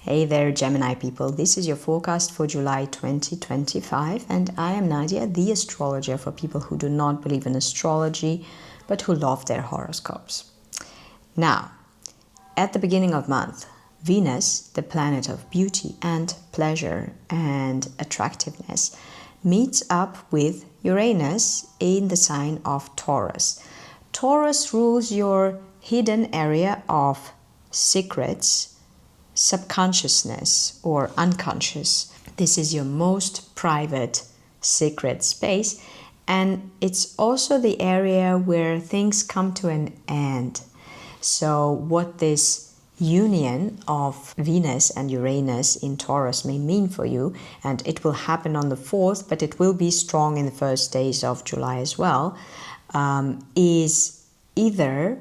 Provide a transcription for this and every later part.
Hey there, Gemini people. This is your forecast for July 2025, and I am Nadia, the astrologer for people who do not believe in astrology, but who love their horoscopes. Now, at the beginning of month, Venus, the planet of beauty and pleasure and attractiveness, meets up with Uranus in the sign of Taurus. Taurus rules your hidden area of secrets, subconsciousness or unconscious. This is your most private secret space, and it's also the area where things come to an end. So what this union of Venus and Uranus in Taurus may mean for you, and it will happen on the 4th, but it will be strong in the first days of July as well, is either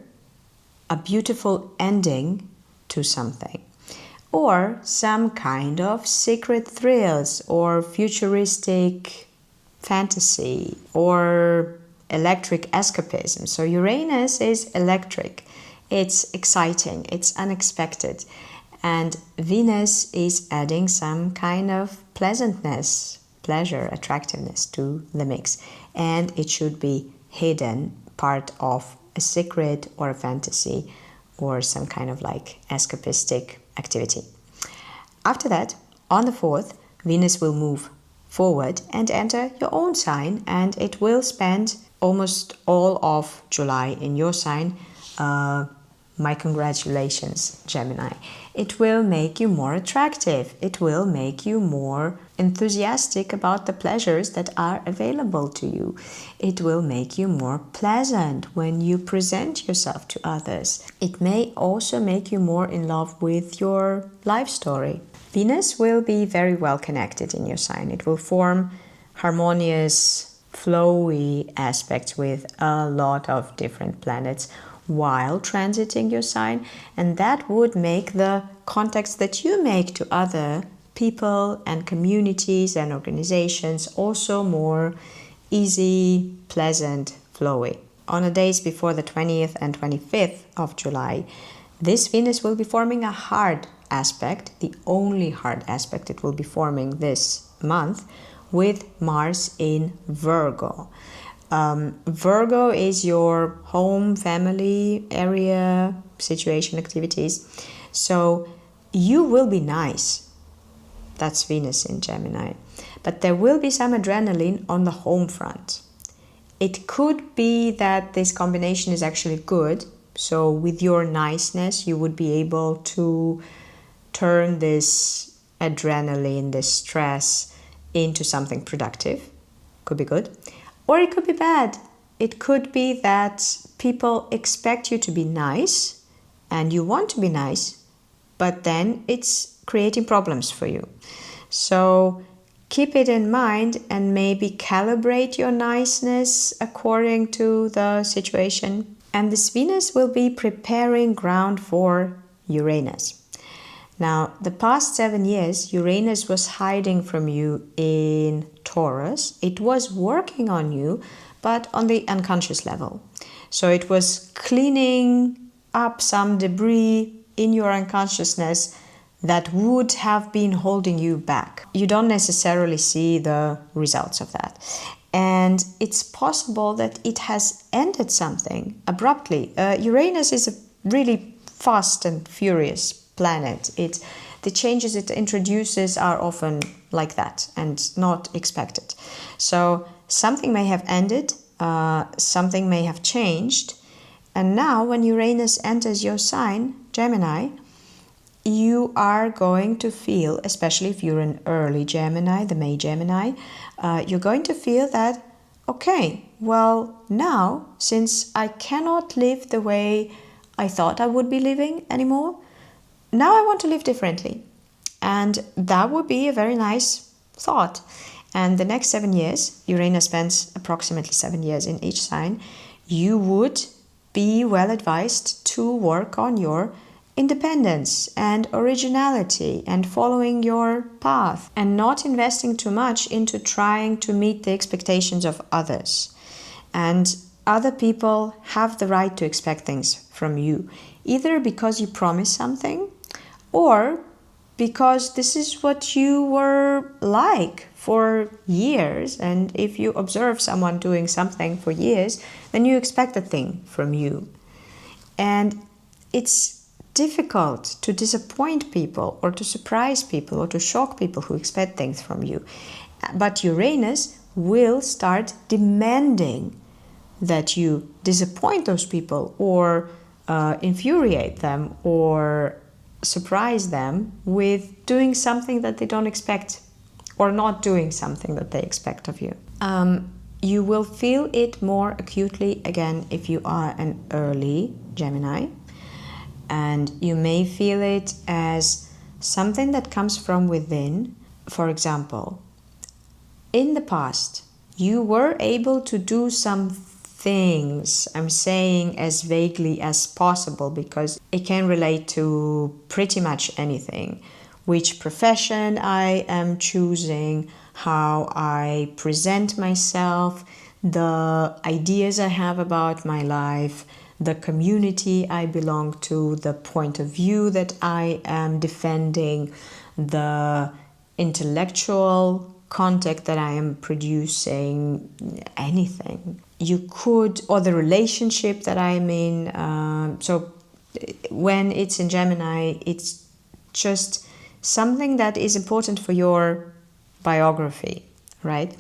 a beautiful ending to something, or some kind of secret thrills or futuristic fantasy or electric escapism. So Uranus is electric, it's exciting, it's unexpected, and Venus is adding some kind of pleasantness, pleasure, attractiveness to the mix, and it should be hidden, part of a secret or a fantasy or some kind of like escapistic activity. After that, on the 4th, Venus will move forward and enter your own sign, and it will spend almost all of July in your sign. My congratulations, Gemini. It will make you more attractive. It will make you more enthusiastic about the pleasures that are available to you. It will make you more pleasant when you present yourself to others. It may also make you more in love with your life story. Venus will be very well connected in your sign. It will form harmonious, flowy aspects with a lot of different planets while transiting your sign, and that would make the contacts that you make to other people and communities and organizations also more easy, pleasant, flowy. On the days before the 20th and 25th of July, this Venus will be forming a hard aspect, the only hard aspect it will be forming this month, with Mars in Virgo. Virgo is your home, family, area, situation, activities. So you will be nice. That's Venus in Gemini. But there will be some adrenaline on the home front. It could be that this combination is actually good. So with your niceness, you would be able to turn this adrenaline, this stress, into something productive. Could be good. Or it could be bad. It could be that people expect you to be nice and you want to be nice, but then it's creating problems for you. So keep it in mind and maybe calibrate your niceness according to the situation. And this Venus will be preparing ground for Uranus. Now, the past 7 years, Uranus was hiding from you in Taurus. It was working on you, but on the unconscious level. So it was cleaning up some debris in your unconsciousness that would have been holding you back. You don't necessarily see the results of that. And it's possible that it has ended something abruptly. Uranus is a really fast and furious planet. The changes it introduces are often like that and not expected. So something may have ended, something may have changed, and now when Uranus enters your sign, Gemini, you are going to feel, especially if you're an early Gemini, the May Gemini, you're going to feel that, okay, well, now, since I cannot live the way I thought I would be living anymore, now I want to live differently. And that would be a very nice thought. And the next 7 years, Uranus spends approximately 7 years in each sign, you would be well advised to work on your independence and originality and following your path and not investing too much into trying to meet the expectations of others. And other people have the right to expect things from you, either because you promise something or because this is what you were like for years. And if you observe someone doing something for years, then you expect a thing from you. And it's difficult to disappoint people or to surprise people or to shock people who expect things from you. But Uranus will start demanding that you disappoint those people or infuriate them or surprise them with doing something that they don't expect or not doing something that they expect of you. You will feel it more acutely again if you are an early Gemini, and you may feel it as something that comes from within. For example, in the past, you were able to do some things. I'm saying as vaguely as possible because it can relate to pretty much anything. Which profession I am choosing, how I present myself, the ideas I have about my life, the community I belong to, the point of view that I am defending, the intellectual content that I am producing, anything. You could, or the relationship that I'm in. So when it's in Gemini, it's just something that is important for your biography, right?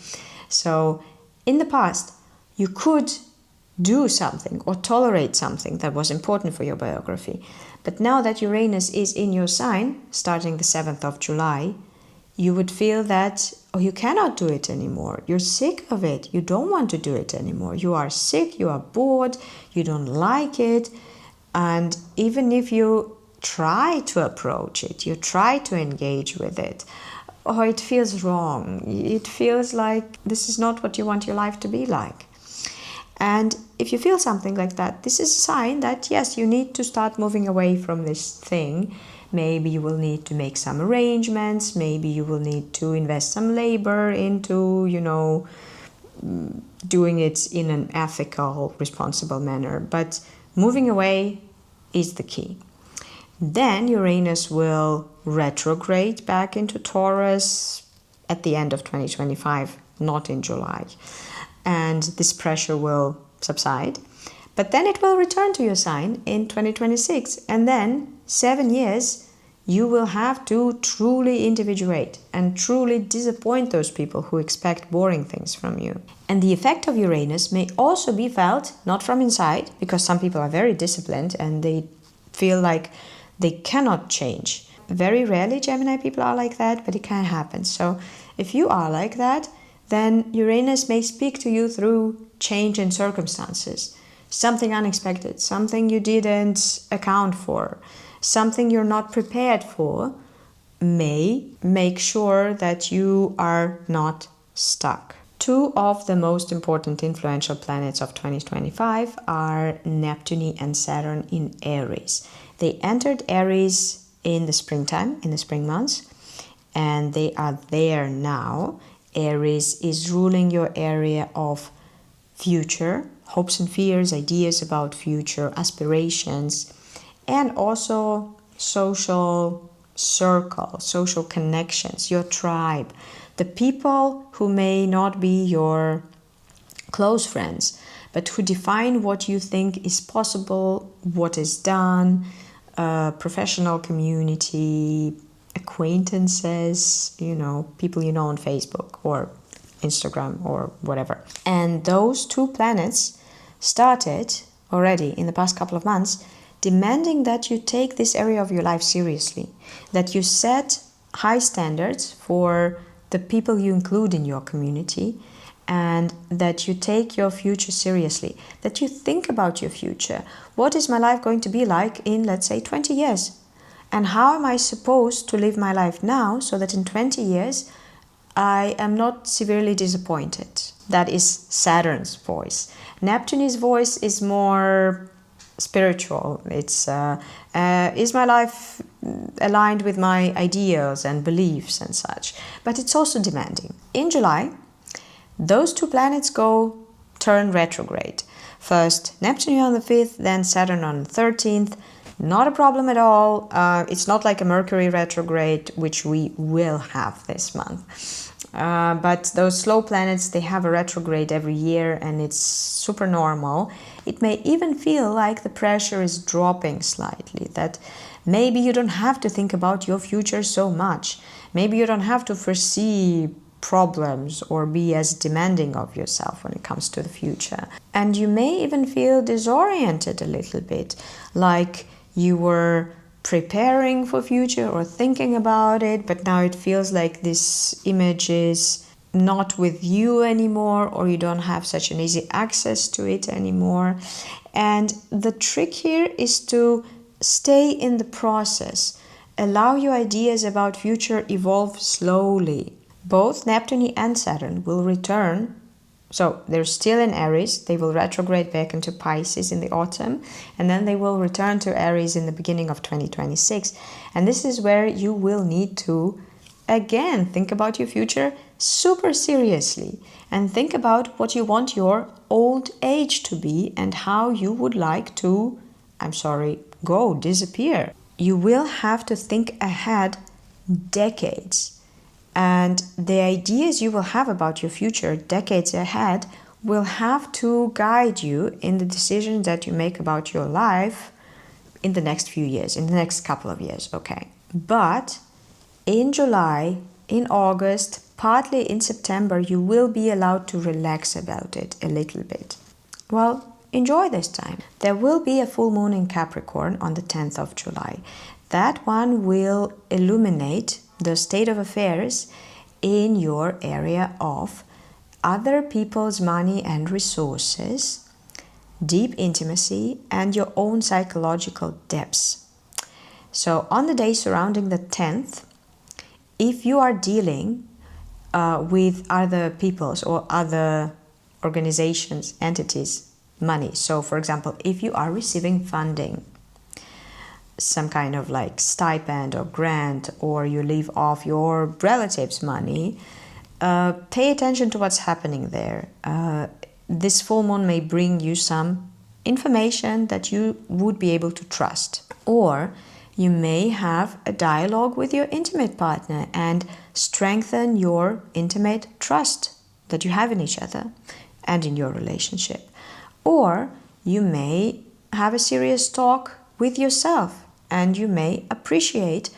So in the past, you could do something or tolerate something that was important for your biography. But now that Uranus is in your sign, starting the 7th of July, you would feel that, oh, you cannot do it anymore. You're sick of it. You don't want to do it anymore. You are sick, you are bored, you don't like it. And even if you try to approach it, you try to engage with it, oh, it feels wrong. It feels like this is not what you want your life to be like. And if you feel something like that, this is a sign that, yes, you need to start moving away from this thing. Maybe you will need to make some arrangements. Maybe you will need to invest some labor into, doing it in an ethical, responsible manner. But moving away is the key. Then Uranus will retrograde back into Taurus at the end of 2025, not in July. And this pressure will subside. But then it will return to your sign in 2026. And then 7 years, you will have to truly individuate and truly disappoint those people who expect boring things from you. And the effect of Uranus may also be felt not from inside, because some people are very disciplined and they feel like they cannot change. Very rarely Gemini people are like that, but it can happen. So if you are like that, then Uranus may speak to you through change in circumstances. Something unexpected, something you didn't account for, something you're not prepared for may make sure that you are not stuck. Two of the most important influential planets of 2025 are Neptune and Saturn in Aries. They entered Aries in the springtime, in the spring months, and they are there now. Aries is ruling your area of future, hopes and fears, ideas about future, aspirations, and also social circle, social connections, your tribe, the people who may not be your close friends, but who define what you think is possible, what is done, professional community, acquaintances, people you know on Facebook or Instagram or whatever. And those two planets started already in the past couple of months demanding that you take this area of your life seriously, that you set high standards for the people you include in your community, and that you take your future seriously, that you think about your future. What is my life going to be like in, let's say, 20 years? And how am I supposed to live my life now so that in 20 years I am not severely disappointed? That is Saturn's voice. Neptune's voice is more spiritual. It's is my life aligned with my ideals and beliefs and such? But it's also demanding. In July, those two planets turn retrograde. First Neptune on the 5th, then Saturn on the 13th. Not a problem at all. It's not like a Mercury retrograde, which we will have this month. But those slow planets, they have a retrograde every year, and it's super normal. It may even feel like the pressure is dropping slightly, that maybe you don't have to think about your future so much. Maybe you don't have to foresee problems or be as demanding of yourself when it comes to the future. And you may even feel disoriented a little bit, like you were preparing for future or thinking about it, but now it feels like this image is not with you anymore, or you don't have such an easy access to it anymore. And the trick here is to stay in the process. Allow your ideas about future evolve slowly. Both Neptune and Saturn will return. So they're still in Aries. They will retrograde back into Pisces in the autumn, and then they will return to Aries in the beginning of 2026. And this is where you will need to, again, think about your future super seriously, and think about what you want your old age to be and how you would like to, disappear. You will have to think ahead decades. And the ideas you will have about your future decades ahead will have to guide you in the decisions that you make about your life in the next few years, in the next couple of years, okay? But in July, in August, partly in September, you will be allowed to relax about it a little bit. Well, enjoy this time. There will be a full moon in Capricorn on the 10th of July. That one will illuminate the state of affairs in your area of other people's money and resources, deep intimacy, and your own psychological depths. So on the day surrounding the 10th, if you are dealing with other people's or other organizations, entities, money. So for example, if you are receiving funding, some kind of like stipend or grant, or you live off your relatives' money, pay attention to what's happening there. This full moon may bring you some information that you would be able to trust. Or you may have a dialogue with your intimate partner and strengthen your intimate trust that you have in each other and in your relationship. Or you may have a serious talk with yourself, and you may appreciate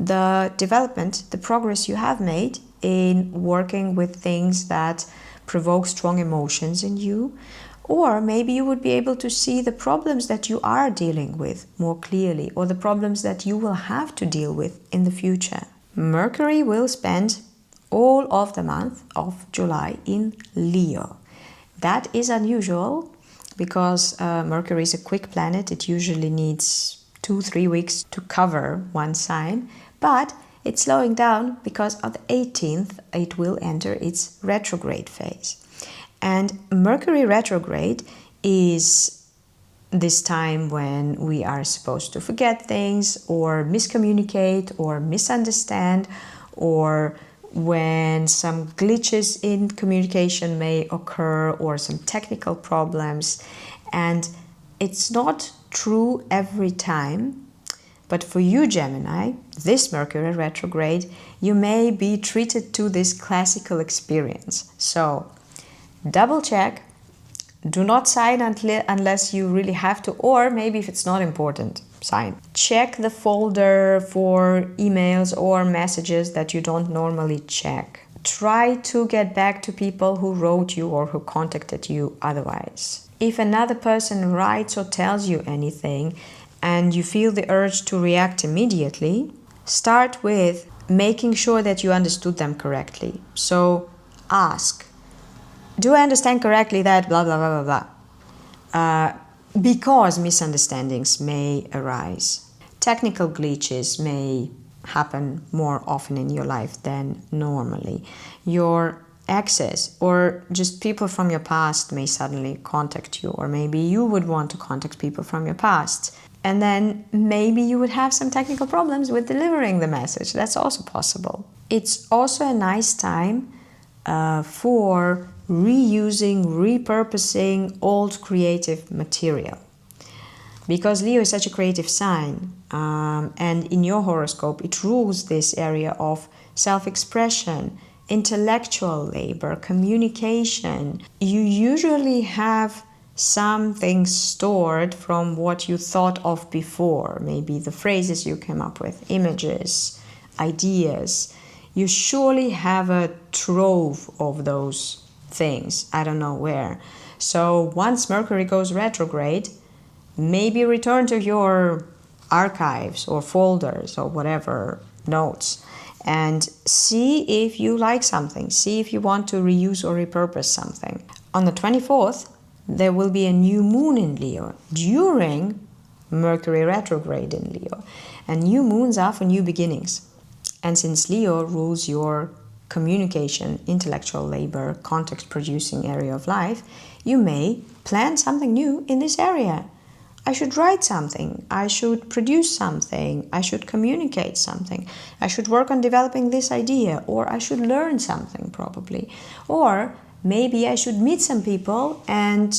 the development, the progress you have made in working with things that provoke strong emotions in you. Or maybe you would be able to see the problems that you are dealing with more clearly, or the problems that you will have to deal with in the future. Mercury will spend all of the month of July in Leo. That is unusual because Mercury is a quick planet. It usually needs 2-3 weeks to cover one sign, but it's slowing down because on the 18th it will enter its retrograde phase. And Mercury retrograde is this time when we are supposed to forget things or miscommunicate or misunderstand, or when some glitches in communication may occur or some technical problems. And it's not true every time, but for you, Gemini, this Mercury retrograde, you may be treated to this classical experience. So double check, do not sign unless you really have to, or maybe if it's not important, sign. Check the folder for emails or messages that you don't normally check. Try to get back to people who wrote you or who contacted you otherwise. If another person writes or tells you anything and you feel the urge to react immediately, start with making sure that you understood them correctly. So ask, do I understand correctly that blah, blah, blah, blah, blah? Because misunderstandings may arise. Technical glitches may happen more often in your life than normally. Your exes or just people from your past may suddenly contact you, or maybe you would want to contact people from your past. And then maybe you would have some technical problems with delivering the message. That's also possible. It's also a nice time for reusing, repurposing old creative material. because Leo is such a creative sign, and in your horoscope it rules this area of self-expression, intellectual labor, communication. You usually have some things stored from what you thought of before, maybe the phrases you came up with, images, ideas. You surely have a trove of those things, I don't know where. So once Mercury goes retrograde, maybe return to your archives or folders or whatever, notes, and see if you like something, see if you want to reuse or repurpose something. On the 24th, there will be a new moon in Leo during Mercury retrograde in Leo. And new moons are for new beginnings. And since Leo rules your communication, intellectual labor, context-producing area of life, you may plan something new in this area. I should write something, I should produce something, I should communicate something, I should work on developing this idea, or I should learn something probably. Or maybe I should meet some people and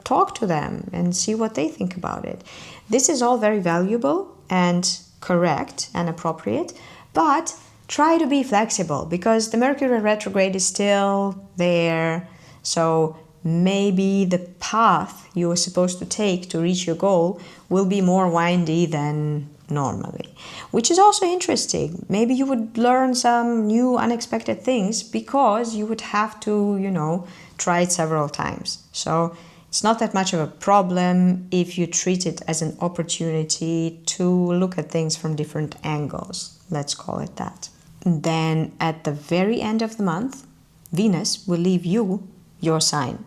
talk to them and see what they think about it. This is all very valuable and correct and appropriate, but try to be flexible because the Mercury retrograde is still there. So maybe the path you are supposed to take to reach your goal will be more windy than normally, which is also interesting. Maybe you would learn some new unexpected things because you would have to, try it several times. So it's not that much of a problem if you treat it as an opportunity to look at things from different angles. Let's call it that. Then at the very end of the month, Venus will leave you, your sign,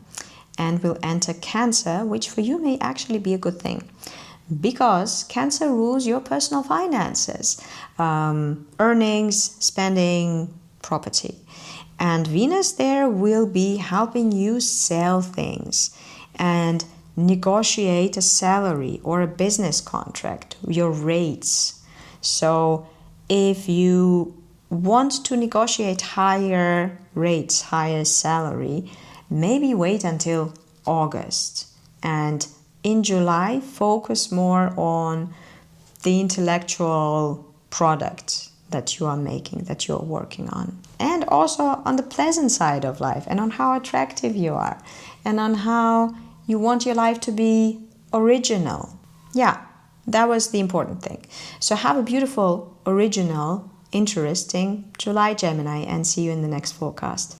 and will enter Cancer, which for you may actually be a good thing because Cancer rules your personal finances, earnings, spending, property. And Venus there will be helping you sell things and negotiate a salary or a business contract, your rates. So if you want to negotiate higher rates, higher salary, maybe wait until August, and in July focus more on the intellectual product that you are making, that you're working on, and also on the pleasant side of life and on how attractive you are and on how you want your life to be original. Yeah, that was the important thing. So have a beautiful, original, interesting July, Gemini, and see you in the next forecast.